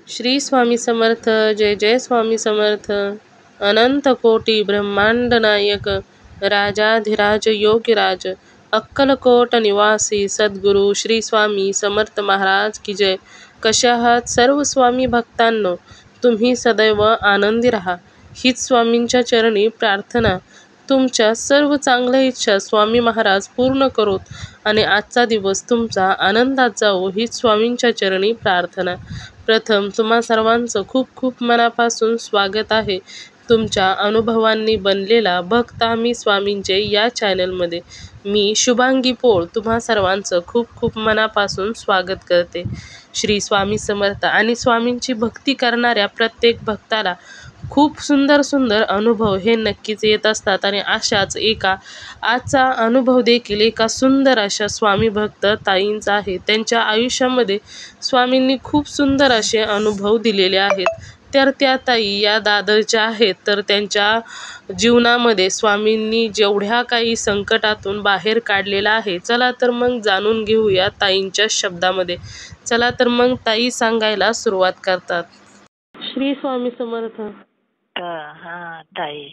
श्री स्वामी समर्थ. जय जय स्वामी समर्थ. अनंत कोटी ब्रह्मांड नायक राजाधिराज योगीराज अक्कलकोट निवासी सद्गुरू श्री स्वामी समर्थ महाराज की जय. कशा आहात सर्व स्वामी भक्तांनो? तुम्ही सदैव आनंदी राहा हीच स्वामींच्या चरणी प्रार्थना. तुमच्या सर्व चांगल्या इच्छा स्वामी महाराज पूर्ण करोत आणि आजचा दिवस तुमचा आनंदात जावो हीच स्वामींच्या चरणी प्रार्थना. प्रथम तुम्हा सर्वांचं खूप खूप मनापासून स्वागत आहे तुमच्या अनुभवांनी बनलेला भक्त आम्ही स्वामींचे या चॅनलमध्ये. मी शुभांगी पोळ तुम्हा सर्वांचं खूप खूप मनापासून स्वागत करते. श्री स्वामी समर्थ आणि स्वामींची भक्ती करणाऱ्या प्रत्येक भक्ताला खूप सुंदर सुंदर अनुभव हे नक्कीच येत असतात आणि अशाच आजचा अनुभव देखील एका सुंदर अशा स्वामी भक्त ताईंचा आहे. त्यांच्या आयुष्यामध्ये स्वामींनी खूप सुंदर असे अनुभव दिलेले आहेत. तर त्या ताई या दादरच्या आहेत. तर त्यांच्या जीवनामध्ये स्वामींनी जेवढ्या काही संकटातून बाहेर काढलेला आहे. चला तर मग जाणून घेऊया ताईंच्या शब्दामध्ये. चला तर मग ताई सांगायला सुरुवात करतात. श्री स्वामी समर्थ. हा ताई,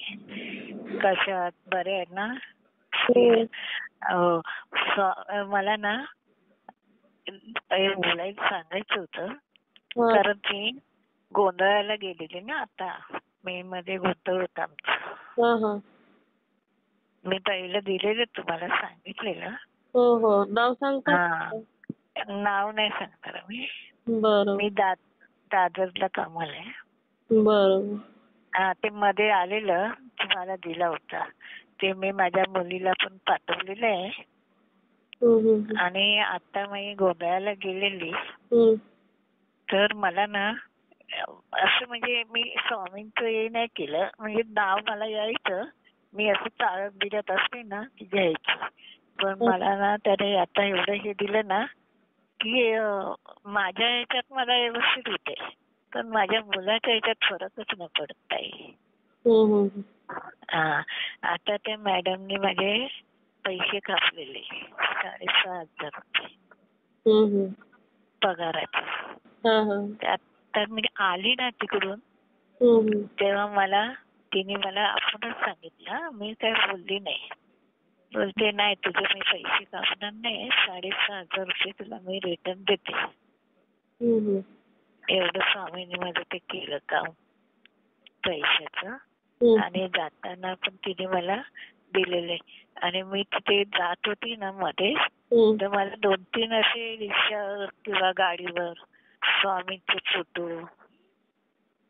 कशा आहात? बरे आहेत ना? मला ना बोलायला सांगायचं होतं, कारण की गोंधळाला गेलेली ना आता मे मध्ये गोंधळ होता आमचा. मी पहिलं दिलेलं तुम्हाला सांगितलेलं. हो नाव सांगता? नाव नाही सांगणार मी. बरं. मी दादरला कामाला आहे. बरं. ते मध्ये आलेलं तुम्हाला दिला होता. ते मी माझ्या मुलीला पण पाठवलेलं आहे. आणि आता मी गोंधळाला गेलेली, तर मला ना असं म्हणजे मी स्वामींचं हे नाही केलं, म्हणजे नाव मला यायचं, मी असं चालत बिलत असते ना की घ्यायची. पण मला ना त्याने आता एवढं हे दिलं ना की माझ्या ह्याच्यात मला व्यवस्थित होते, पण माझ्या मुलाच्या ह्याच्यात फरकच न पडत आहे. आता त्या मॅडमने माझे पैसे कापलेले 6,500 रुपये पगाराचे. तर मी आली ना तिकडून, तेव्हा तिने मला आपणच सांगितलं, मी काय बोलली नाही. बोलते नाही, तुझे मी पैसे कापणार नाही, 6,500 रुपये तुला मी रिटर्न देते. एवढं स्वामीने माझं ते केलं काम पैशाचं. आणि जाताना पण तिने मला दिलेले. आणि मी तिथे जात होती ना मध्ये, तर मला 2-3 असे रिक्षावर किंवा गाडीवर स्वामींचे फोटो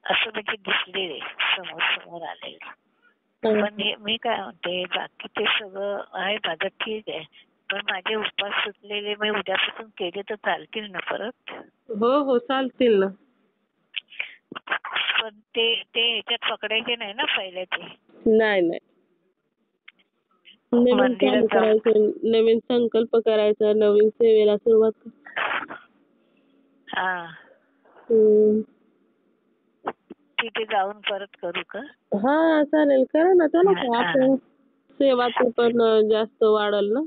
असं म्हणजे दिसलेले, समोर आलेले. पण मी काय म्हणते, बाकी ते सगळं आहे माझं ठीक आहे, पण माझे उपास सुटलेले मी उद्यापासून केले तर चालतील ना परत? हो चालतील ना. पण ते ह्याच्यात पकडायचे नाही ना पहिल्याचे? नाही. नवीन काम करायचं, नवीन संकल्प करायचा, नवीन सेवेला सुरुवात. तिथे जाऊन परत करू का? चालेल, करा ना. चला का आपण सेवाचं पण जास्त वाढल ना.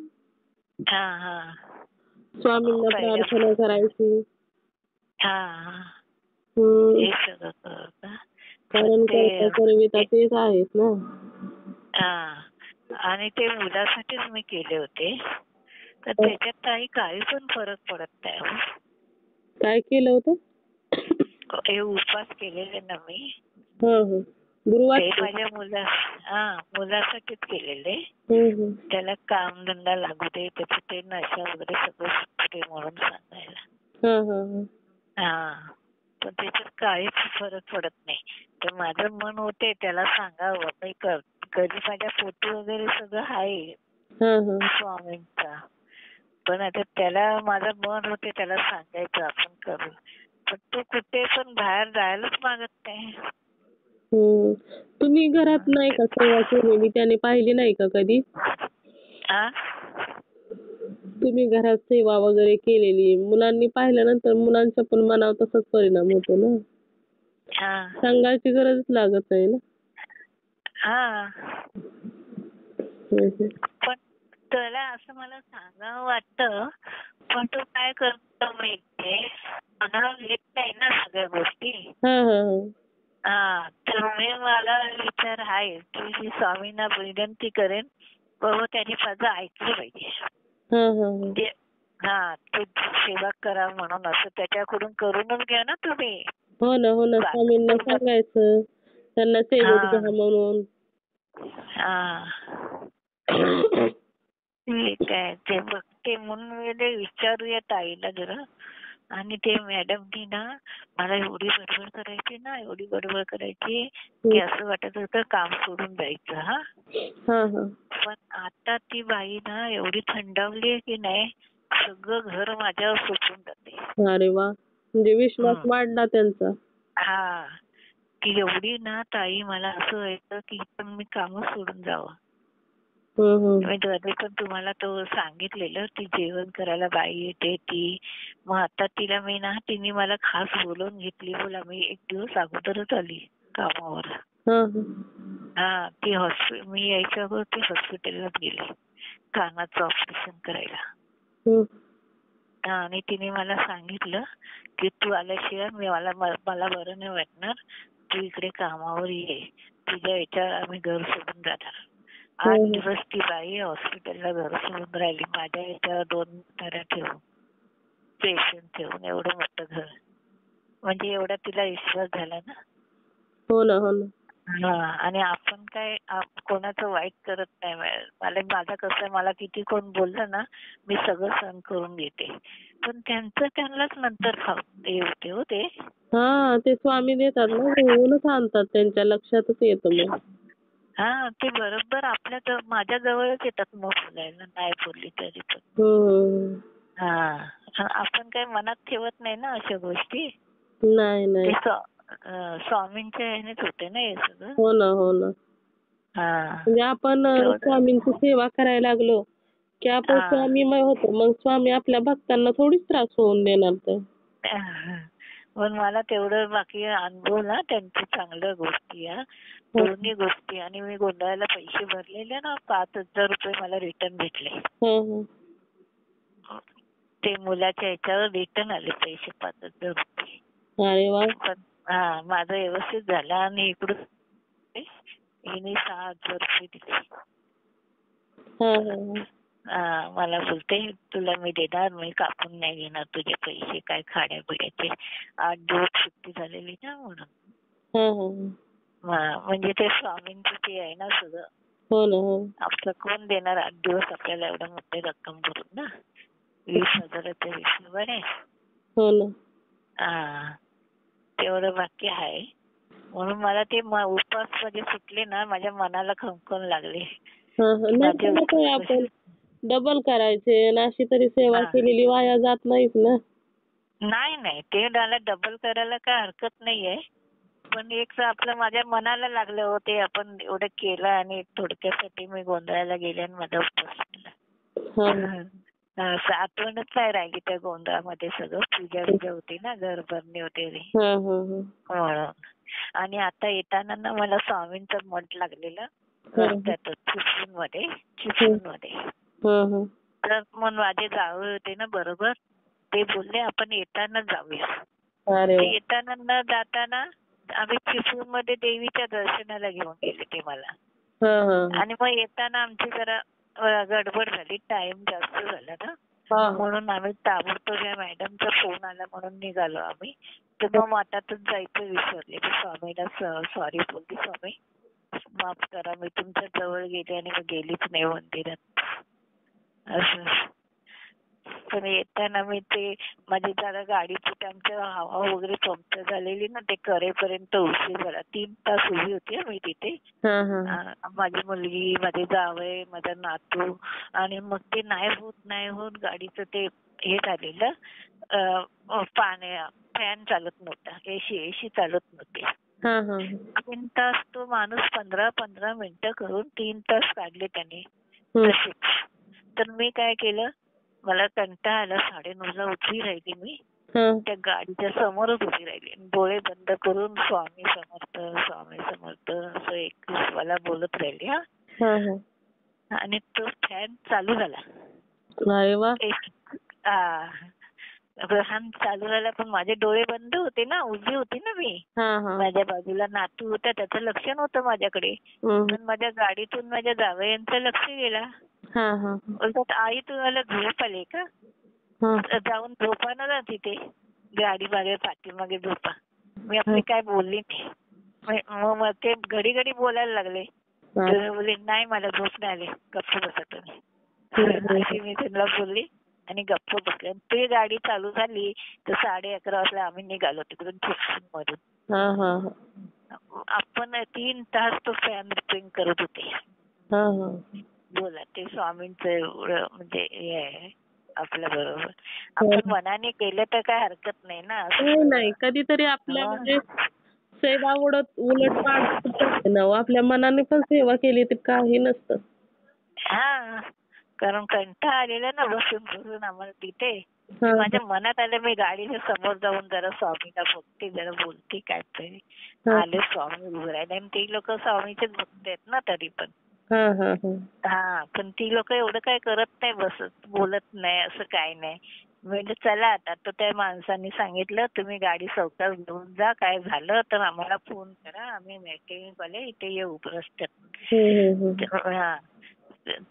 स्वामींना प्रार्थना करायची. हे सगळं करू का? कारण करविता तेच आहेत ना. आणि ते मुलासाठीच मी केले होते, तर त्याच्यात काही पण फरक पडत नाही. काय केलं होतं? हे उपास केलेले ना मी, गुरुवार, ते माझ्या मुलासाठीच केलेले. त्याला काम धंदा लागू दे, त्याचं ते नशा वगैरे सगळं सुटते म्हणून सांगायला. पण त्याच्यात काहीच फरक पडत नाही. तर माझं मन होते त्याला सांगावं, मी कधी माझ्या फोटो वगैरे सगळं आहे स्वामींचा, पण आता त्याला माझं मन होते त्याला सांगायचं आपण करू, पण तो कुठे पण बाहेर जायलाच मागत नाही. तुम्ही घरात नाही का सेवा केलेली? त्याने पाहिली नाही का कधी? तुम्ही घरात सेवा वगैरे केलेली, मुलांनी पाहिल्यानंतर मुलांच्या पण मनावर तसाच परिणाम होतो ना. सांगायची गरजच लागत नाही ना. पण त्याला असं मला सांगावं वाटतं, पण तो काय करतो माहितीये, मनावर येत नाही ना सगळ्या गोष्टी. हा हा तर मला विचार आहे की मी स्वामींना विनंती करेन बाबा त्यांनी माझं ऐकलं पाहिजे. हा हा म्हणजे तू सेवा करा म्हणून असं त्याच्याकडून करूनच घ्या ना तुम्ही. हो ना हो ना, स्वामींना सांगायचं त्यांना सेवेत घ्या म्हणून. ठीक आहे, ते बघते म्हणून मी विचारूया ताईला जरा. आणि ते मॅडमनी ना मला एवढी बडबड करायची ना, एवढी बडबड करायची की असं वाटत होतं काम सोडून जायचं. पण आता ती बाई ना एवढी थंडावली की नाही, सगळं घर माझ्यावर सोडून जाते. अरे वा, म्हणजे विश्वास वाढला त्यांचा. की एवढी ना ताई मला असं व्हायचं की पण मी काम सोडून जावं. मी पण तुम्हाला तो सांगितलेलं ती जेवण करायला बाई येते ती. मग आता तिला मी ना तिने मला खास बोलवून घेतली. बोला मी एक दिवस अगोदरच आली कामावर. ती मी यायच्या अगोदर ती हॉस्पिटलला गेली कानाचं ऑपरेशन करायला. आणि तिने मला सांगितलं की तू आल्याशिवाय मला बरं नाही वाटणार, तू इकडे कामावर ये, तुझ्या याच्यावर आम्ही घर सोडून जाणार. 8 दिवस ती बाई हॉस्पिटलला घर सोडून राहिली माझ्या याच्यावर 2 म्हाताऱ्या ठेवून, पेशंट ठेवून. एवढं मोठं घर. म्हणजे एवढा तिला विश्वास झाला ना. हो ना हो ना. आणि आपण काय कोणाचं वाईट करत नाही. माझं कसं, मला किती कोण बोललं ना मी सगळं सहन करून घेते, पण त्यांचं त्यांनाच नंतर होते हो ते. ते स्वामी देतात ना, होऊनच आणतात, त्यांच्या लक्षातच येतं मग. ते बरोबर माझ्या जवळच येतात मग बोलायला, नाही बोलली तरी पण. आपण काय मनात ठेवत नाही ना अशा गोष्टी. नाही नाही, स्वामींच्या ह्यानेच होते ना हे सगळं. हो ना हो ना. म्हणजे आपण स्वामींची सेवा करायला लागलो की आपण स्वामीमय होतो. मग स्वामी आपल्या भक्तांना थोडीच त्रास होऊन देणार तर. पण मला तेवढं बाकी अनुभव ना त्यांची चांगल्या गोष्टी, दोन्ही गोष्टी. आणि मी गोंधळाला पैसे भरलेले ना, 5,000 रुपये मला रिटर्न भेटले. ते मुलाच्या ह्याच्यावर रिटर्न आले पैसे 5,000 रुपये. अरे वा. माझं व्यवस्थित झालं. आणि इकडून हिने 6,000 रुपये दिले. मला बोलते तुला मी देणार, मी कापून नाही घेणार तुझे पैसे, काय खाण्या पिण्याचे. 8 दिवस सुट्टी झालेली ना म्हणून. म्हणजे ते स्वामींचं ते आहे ना सगळं. हो ना. आपलं कोण देणार 8 दिवस आपल्याला एवढं मोठी रक्कम भरून ना. 20,000च्या हिशोबाने. हो ना. तेवढं बाकी आहे. म्हणून मला ते उपास म्हणजे सुटले ना, माझ्या मनाला खमखम लागले. आपण डबल करायचे, अशी तरी सेवा केलेली वाया जात नाहीच ना. नाही, ते डबल करायला काय हरकत नाहीये. पण एक आपलं माझ्या मनाला लागलं होते, आपण एवढं केलं आणि थोडक्यासाठी मी गोंधळाला गेले आणि माझा उपास सुटला. आठवणच नाही राहिली त्या गोंधळामध्ये. सगळं पूजा होती ना, घर भरणी वगैरे म्हणून. आणि आता येताना ना मला स्वामींचं मठ लागलेलं रस्त्यातच चिपळूण मध्ये. तर मग माझे जावळे होते ना बरोबर, ते बोलले आपण येताना जाऊया. येताना न जाताना आम्ही चिपळूण मध्ये देवीच्या दर्शनाला घेऊन गेले ते मला. आणि मग येताना आमची जरा गडबड झाली, टाइम जास्त झाला ना, म्हणून आम्ही ताबडतोब या मॅडमचा फोन आला म्हणून निघालो आम्ही. तर मग मठातच जायचं विसरले. स्वामीला सॉरी बोलली, स्वामी माफ करा, मी तुमच्या जवळ गेले आणि मी गेलीच नाही मंदिरात असं. पण येताना मी ते माझी जरा गाडीची आमच्या हवा वगैरे पंक्चर झालेली ना, ते करेपर्यंत उशीर झाला. 3 तास उभी होती मी तिथे. माझी मुलगी, माझे जावई, माझा नातू. आणि मग ते नाही होत गाडीचं ते हे झालेलं, फॅन चालत नव्हता, एसी चालत नव्हते. 3 तास तो माणूस 15 मिनिटं करून 3 तास काढले त्याने तसेच. तर मी काय केलं, मला कंटाळा आला. 9:30ला उभी राहिली मी, त्या गाडीच्या समोरच उभी राहिली, डोळे बंद करून स्वामी समर्थ स्वामी समर्थ असं एक मला बोलत राहिली. आणि तो फॅन चालू झाला. ग्रहण चालू झालं पण माझे डोळे बंद होते ना, उभी होती ना मी. माझ्या बाजूला नातू होता, त्याचं लक्ष नव्हतं माझ्याकडे. पण माझ्या गाडीतून माझ्या जावयांचं लक्ष गेला. बोलतात आई तुम्हाला झोप आली का? जाऊन झोपा ना तिथे, गाडी मागे पाठीमागे झोपा. मी आपली काय बोलली नाही. मग ते घडी घडी बोलायला लागले. बोलले नाही मला झोप नाही आली, गप्प बसा तुम्ही. अशी मी त्यांना बोलली आणि गप्प बसले. ती गाडी चालू झाली तर 11:30 वाजता आम्ही निघालो तिकडून मधून. आपण 3 तास तो फॅन रिपेअरिंग करत होते. बोला ते स्वामींचं एवढं म्हणजे हे आहे आपल्या बरोबर. आपण मनाने केलं तर काय हरकत नाही ना. नाही कधीतरी आपल्या म्हणजे सेवा उलट पाड ना, आपल्या मनाने पण सेवा केली तर काही नसतं. कारण कंटाळा आलेला ना बसून आम्हाला तिथे. माझ्या मनात आलं मी गाडीच्या समोर जाऊन जरा स्वामीला बघते, जरा बोलते काहीतरी. आले स्वामी उभं राहिले आणि ते लोक स्वामीचेच भक्त आहेत ना तरी पण. पण ती लोक एवढं काय करत नाही, बसत बोलत नाही असं काही नाही. म्हणजे चला आता तर त्या माणसांनी सांगितलं तुम्ही गाडी सावकाश घेऊन जा, काय झालं तर आम्हाला फोन करा, आम्ही मेकॅनिक वाले इथे येऊ रस्त्यात.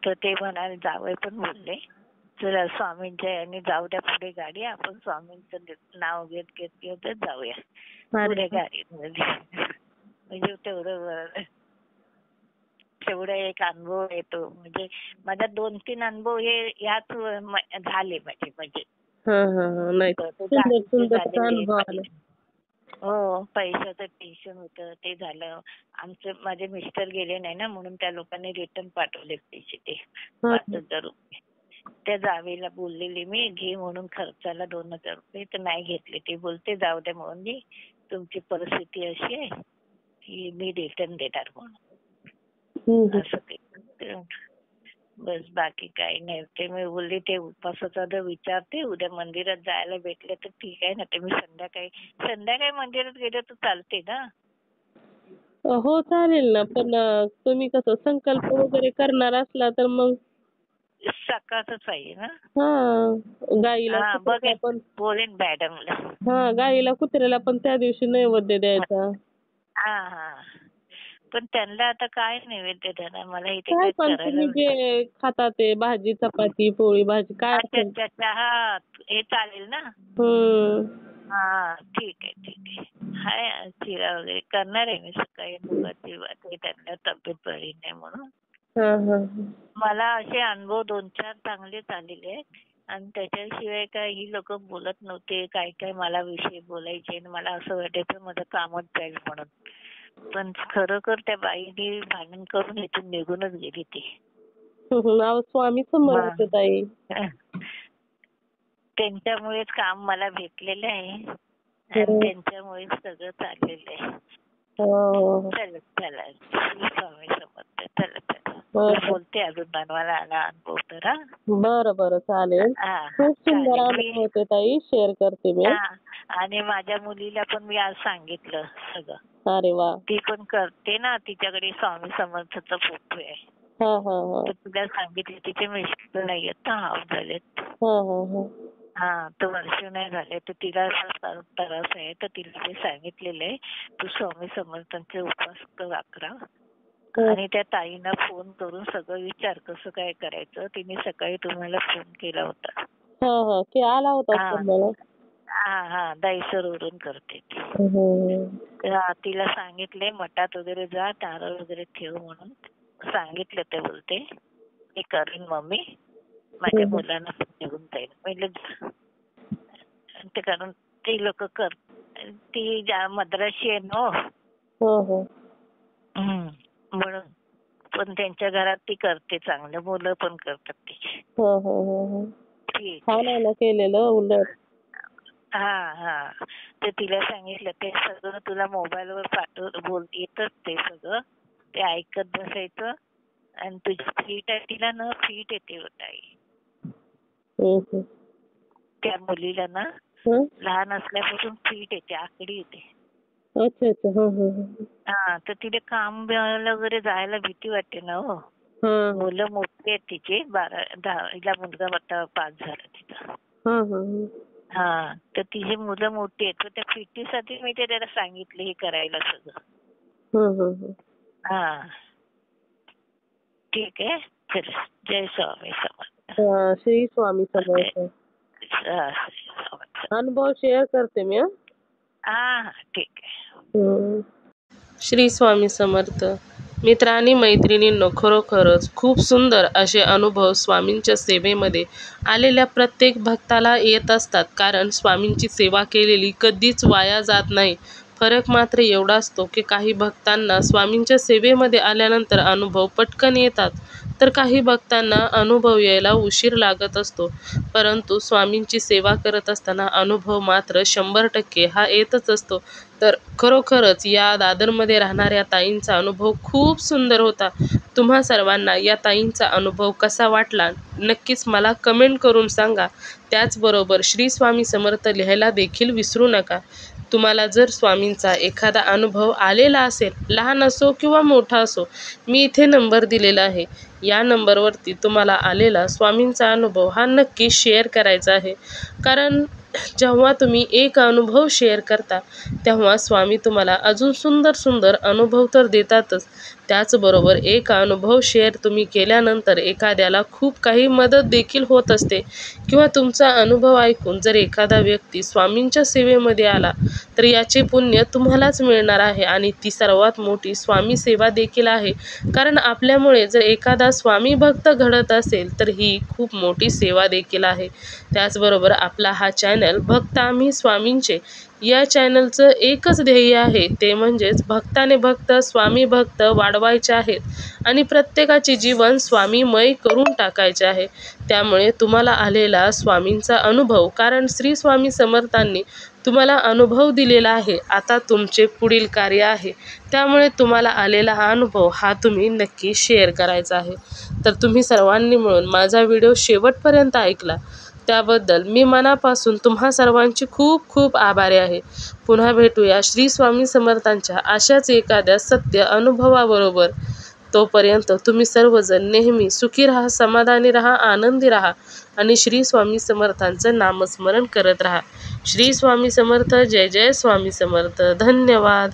तर ते म्हणाले जावई पण बोलले चला स्वामींच्या यांनी जाऊ द्या पुढे गाडी, आपण स्वामींचं नाव घेत घेत घेतच जाऊया पुढे गाडीमध्ये. म्हणजे तेवढा एक अनुभव येतो. म्हणजे माझा 2-3 अनुभव हे याच झाले माझे. म्हणजे हो पैशाचं टेन्शन होतं ते झालं. माझे मिस्टर गेले नाही ना म्हणून त्या लोकांनी रिटर्न पाठवले पैसे ते 5,000 रुपये. त्या जावेला बोललेली मी घे म्हणून खर्चाला 2,000 रुपये, तर नाही घेतले. ते बोलते जाऊ द्या म्हणून तुमची परिस्थिती अशी आहे की मी रिटर्न देणार म्हणून असं ते. बस बाकी काही नाही. ते मी बोलली ते उपासाचा विचारते, उद्या मंदिरात जायला भेटले तर ठीक आहे ना. ते मी संध्याकाळी मंदिरात गेले तर चालते ना? हो चालेल ना, पण तुम्ही कसं संकल्प वगैरे करणार असला तर मग सकाळच पाहिजे ना. गाईला पण बोलेन मॅडमला. गाईला कुत्र्याला पण त्या दिवशी नैवेद्य द्यायचा. पण त्यांना आता काय नैवेद्य देणार मला इथे काय पण तुम्ही जे खाता ते भाजी चपाती पोळी भाजी काय हे चालेल ना. ठीक आहे ठीक आहे. हाय चिरा वगैरे करणार आहे मी सकाळी मुगाची भाजी. त्यांना तब्येत बरी नाही म्हणून. मला असे अनुभव 2-4 चांगलेच आलेले आहेत आणि त्याच्याशिवाय काय ही लोक बोलत नव्हते. काय काय मला विषय बोलायचे आणि मला असं वाटायचं माझं कामच जाईल म्हणून. पण खरोखर त्या बाईने भांडण करून इथून निघूनच गेली ती. स्वामी समर्थ ताई. त्यांच्यामुळेच काम मला भेटलेलं आहे आणि त्यांच्यामुळेच सगळं चाललेलं आहे. चला चला स्वामी समर्थ. चला चला बोलते अजून बनवायला आला अनुभव तर. बरं चालेल. खूप सुंदर अनुभव होते ताई, शेअर करते मी. आणि माझ्या मुलीला पण मी आज सांगितलं सगळं. अरे वा. ती पण करते ना, तिच्याकडे स्वामी समर्थचा फोटो आहे. तर तुला सांगितले तिचे मिस्टर नाही आहेत ना, हाफ झालेत. तर वर्ष नाही झाले. तर तिला त्रास आहे तर तिला ते सांगितलेलं आहे तू स्वामी समर्थांचे उपास करा. आणि त्या ताईंना फोन करून सगळं विचार कसं काय करायचं. तिने सकाळी तुम्हाला फोन केला होता. आला होता. दाईसर वरून करते ती. तिला सांगितले मठात वगैरे जा, नारळ वगैरे ठेव म्हणून सांगितलं. ते बोलते मी करीन मम्मी, माझ्या मुलांना निघून जाईल. म्हणजे ते कारण ते लोक ती मद्राशी आहे ना म्हणून. पण त्यांच्या घरात ती करते चांगलं, मुलं पण करतात तिची. ठीक केलेलं उलट. ते तिला सांगितलं ते सगळं तुला मोबाईलवर बोल येतच ते सगळं. ते ऐकत बसायचं आणि तुझी फीट आहे तिला ना फीट येते ताई. त्या मुलीला ना लहान असल्यापासून फीट येते, आकडी येते. तर तिला काम वगैरे जायला भीती वाटते ना. मुलं मोठी आहेत तिची. 12 मुलगा आता 5 झाला तिचा. हा, तर तिची मुलं मोठी आहेत, तर त्या फिटीसाठी मी ते त्याला सांगितलं हे करायला सगळं. हा, ठीक आहे. चल, जय स्वामी समर्थ. श्री स्वामी समर्थ. अनुभव शेअर करते मी. हा, ठीक आहे. श्री स्वामी समर्थ. मित्र आणि मैत्रिणींनो, खरोखरच खूप सुंदर असे अनुभव स्वामींच्या सेवेमध्ये आलेल्या प्रत्येक भक्ताला येत असतात, कारण स्वामींची सेवा केलेली कधीच वाया जात नाही. फरक मात्र एवढा असतो की काही भक्तांना स्वामींच्या सेवेमध्ये आल्यानंतर अनुभव पटकन येतात, तर काही भक्तांना अनुभव यायला उशीर लागत असतो. परंतु स्वामींची सेवा करत असताना अनुभव मात्र 100% हा येतच असतो. तर खरोखरच या दादरमध्ये राहणाऱ्या ताईंचा अनुभव खूप सुंदर होता. तुम्हा सर्वांना या ताईंचा अनुभव कसा वाटला नक्कीच मला कमेंट करून सांगा. त्याचबरोबर श्री स्वामी समर्थ लिहायला देखील विसरू नका. तुम्हाला जर स्वामींचा एखादा अनुभव आलेला असेल, लहान असो किंवा मोठा असो, मी इथे नंबर दिलेला आहे. या नंबरवरती तुम्हाला आलेला स्वामींचा अनुभव हा नक्की शेअर करायचा आहे. कारण जेव्हा तुम्ही एक अनुभव शेअर करता, तेव्हा स्वामी तुम्हाला अजून सुंदर सुंदर अनुभव तर देतातच. त्याचबरोबर एक अनुभव शेअर तुम्ही केल्यानंतर एखाद्याला खूप काही मदत देखील होत असते, किंवा तुमचा अनुभव ऐकून जर एखादा व्यक्ती स्वामींच्या सेवेमध्ये आला, तर याचे पुण्य तुम्हालाच मिळणार आहे. आणि ती सर्वात मोठी स्वामी सेवा देखील आहे. कारण आपल्यामुळे जर एखादा स्वामी भक्त घडत असेल, तर ही खूप मोठी सेवा देखील आहे. त्याचबरोबर आपला हा चॅनल भक्त आम्ही स्वामींचे या चॅनलचं एकच ध्येय आहे, ते म्हणजेच भक्ताने भक्त स्वामी भक्त वाढवायचे आहेत आणि प्रत्येकाचे जीवन स्वामीमय करून टाकायचे आहे. त्यामुळे तुम्हाला आलेला स्वामींचा अनुभव, कारण श्री स्वामी समर्थांनी तुम्हाला अनुभव दिलेला आहे, आता तुमचे पुढील कार्य आहे. त्यामुळे तुम्हाला आलेला हा अनुभव हा तुम्ही नक्की शेअर करायचा आहे. तर तुम्ही सर्वांनी मिळून माझा व्हिडिओ शेवटपर्यंत ऐकला त्याबद्दल मी मनापासून तुम्हा सर्वांची खूप खूप आभारी आहे. पुन्हा भेटूया श्री स्वामी समर्थांच्या अशाच एखाद्या सत्य अनुभवाबरोबर. तोपर्यंत तुम्ही सर्वजण नेहमी सुखी राहा, समाधानी राहा, आनंदी राहा आणि श्री स्वामी समर्थांचं नामस्मरण करत राहा. श्री स्वामी समर्थ. जय जय स्वामी समर्थ. धन्यवाद.